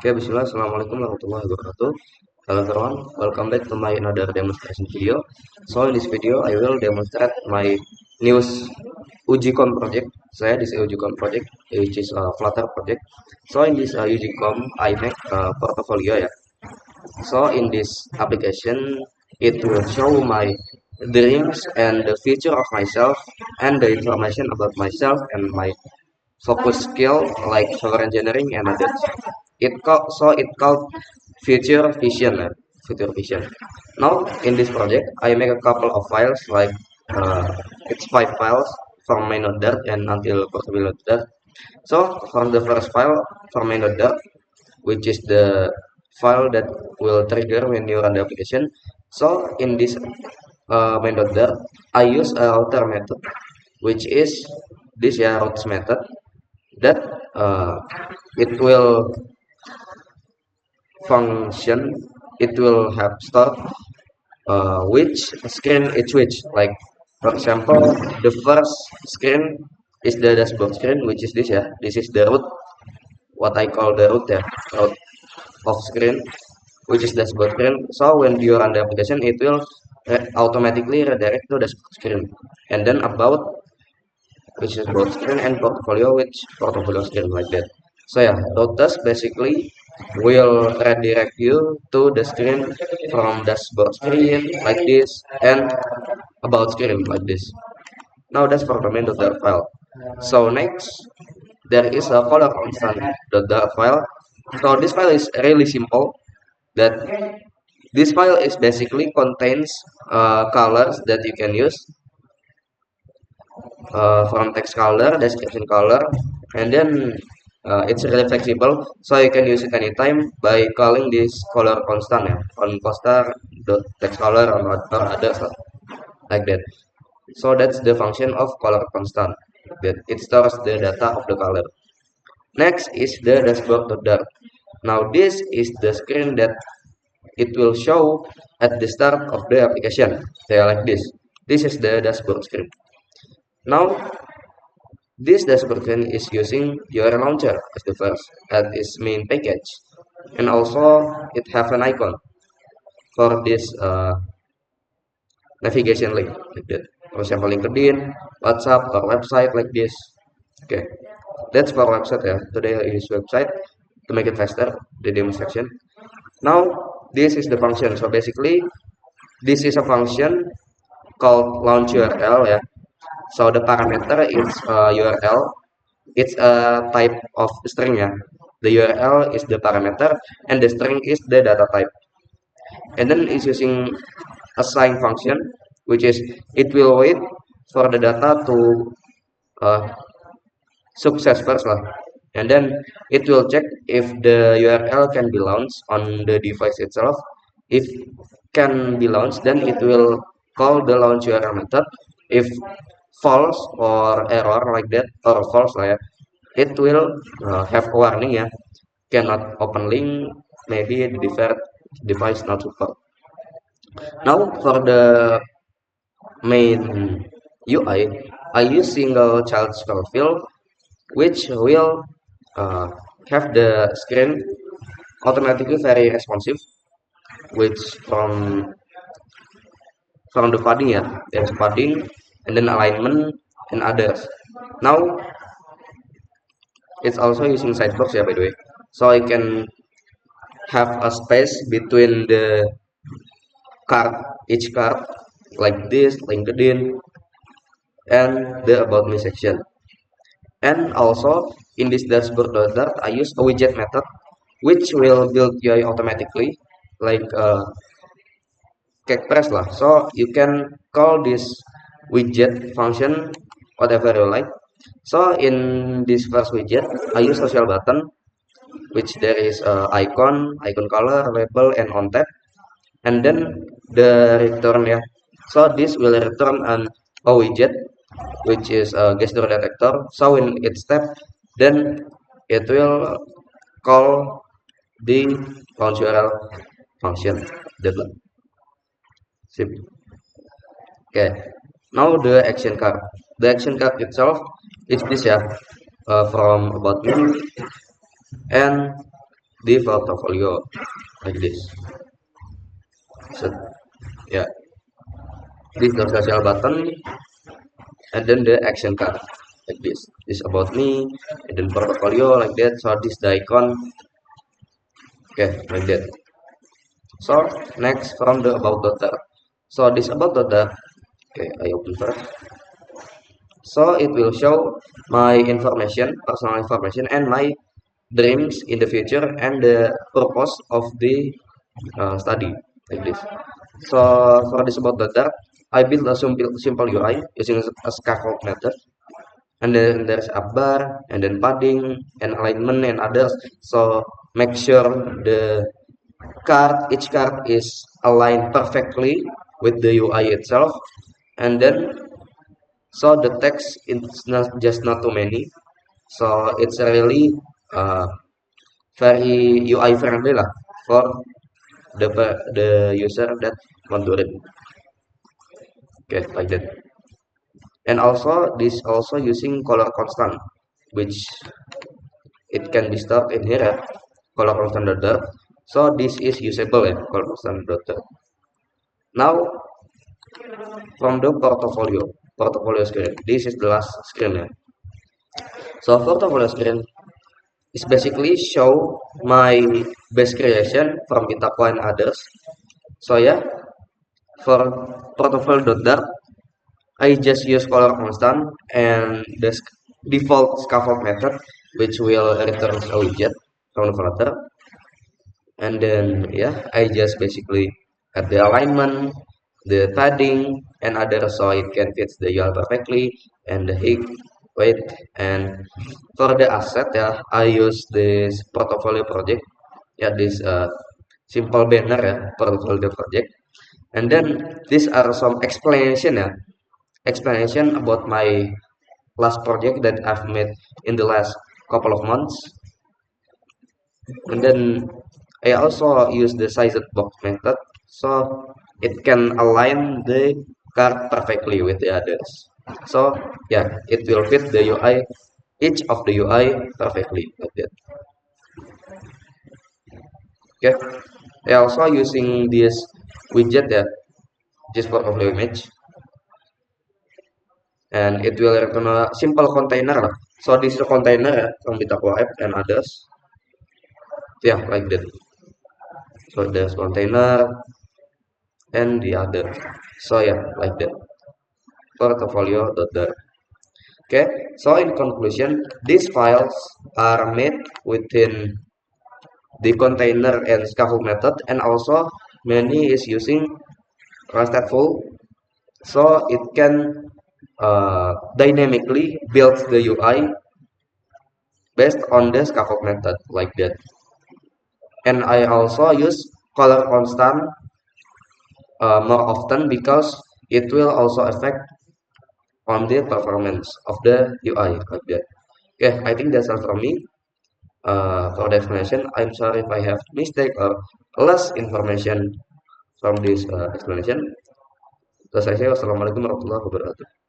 Okay, bismillah, assalamualaikum warahmatullahi wabarakatuh. Hello everyone, welcome back to my another demonstration video. So in this video, I will demonstrate my newest Ujicom project. Saya this Ujicom project, which is a Flutter project. So in this Ujicom, I make a portfolio ya. So in this application, it will show my dreams and the future of myself and the information about myself and my focus skill like software engineering and others. It called future vision, future vision. Now in this project, I make a couple of files like uh, it's 5 files from main.dart and until portable.dart. So from the first file from main.dart, which is the file that will trigger when you run the application. So in this main.dart, I use a router method, which is this routes method that it will function, it will have stored which screen it's which, like for example the first screen is the dashboard screen, which is this this is the root, what I call the root root of screen, which is dashboard screen. So when you run the application, it will automatically redirect to dashboard screen, and then about, which is both screen, and portfolio, which portfolio screen, like that. So yeah, routers basically will redirect you to the screen from dashboard screen like this and about screen like this. Now that's for the main.dart file. So next, there is a color constant.dart file. So this file is really simple, that this file is basically contains colors that you can use from text color, description color, and then it's really flexible, so you can use it anytime by calling this color constant on poster dot text color or others like that. So that's the function of color constant, that it stores the data of the color. Next is the dashboard.dart. Now this is the screen that it will show at the start of the application. They are like this. This is the dashboard screen. Now this dashboard screen is using your launcher as the first, as its main package, and also it have an icon for this navigation link, like that. For example, LinkedIn, WhatsApp, or website like this. Okay, that's for website Today I use website to make it faster, the demonstration. Now this is the function. So basically, this is a function called launch URL So the parameter is URL. It's a type of string The URL is the parameter and the string is the data type. And then it's using assign function, which is it will wait for the data to uh, success first and then it will check if the URL can be launched on the device itself. If can be launched, then it will call the launch URL method. If false or error like that, or false it will have a warning cannot open link, maybe the device not support. Now for the main UI, I use single child scroll fill, which will uh, have the screen automatically very responsive, which from the padding there's padding and then alignment and others. Now it's also using sidebox by the way, so I can have a space between the card, each card, like this LinkedIn and the about me section. And also in this dashboard.dart, I use a widget method, which will build UI automatically, like press lah. So you can call this widget function whatever you like. So in this first widget, I use social button, which there is icon color, label, and on tap, and then the return So this will return a widget, which is a gesture detector. So when it's tap, then it will call the launch URL function. That lah. Sip. Okay. Now the action card. The action card itself is this from about me, and the portfolio like this. So yeah, this the social button, and then the action card like this about me, and then portfolio like that. So this the icon. Okay, like that. So next from the about data. So this about data. Okay, I open first. So it will show my information, personal information, and my dreams in the future, and the purpose of the study like this. So for this about data, I built a simple UI using a scaffold method, and then there's a bar, and then padding and alignment and others. So make sure the each card is aligned perfectly with the UI itself, and then so the text it's not just not too many, so it's really uh, very UI friendly lah for the user that want to read. Okay, like that. And also this also using color constant, which it can be stored in here, color constant dot. So this is usable, color constant dot. Now from the portfolio screen, this is the last screen, so portfolio screen is basically show my best creation from Kitako and others. So yeah, for portfolio.dart, I just use color constant and the default scaffold method, which will return a widget from the flutter. And then yeah, I just basically add the alignment, the padding, and other, so it can fit the URL perfectly, and the height, weight, and for the asset, yeah, I use this portfolio project, yeah, this simple banner, portfolio project. And then these are some explanation, explanation about my last project that I've made in the last couple of months. And then I also use the sized box method, so it can align the card perfectly with the others. So yeah, it will fit the UI, each of the UI perfectly like that. Okay, I also using this widget, just for overlay image, and it will return a simple container lah. So this is a container, from Bitako app and others, yeah, like that. So there's container and the other, so yeah, like that, portfolio.dart. Okay, so in conclusion, these files are made within the container and scaffold method, and also many is using stateful, so it can dynamically build the UI based on the scaffold method like that. And I also use color constant more often because it will also affect on the performance of the UI like that. Okay, I think that's all from me. For the explanation, I'm sorry if I have mistake or less information from this explanation. Terus saya, wassalamualaikum warahmatullahi wabarakatuh.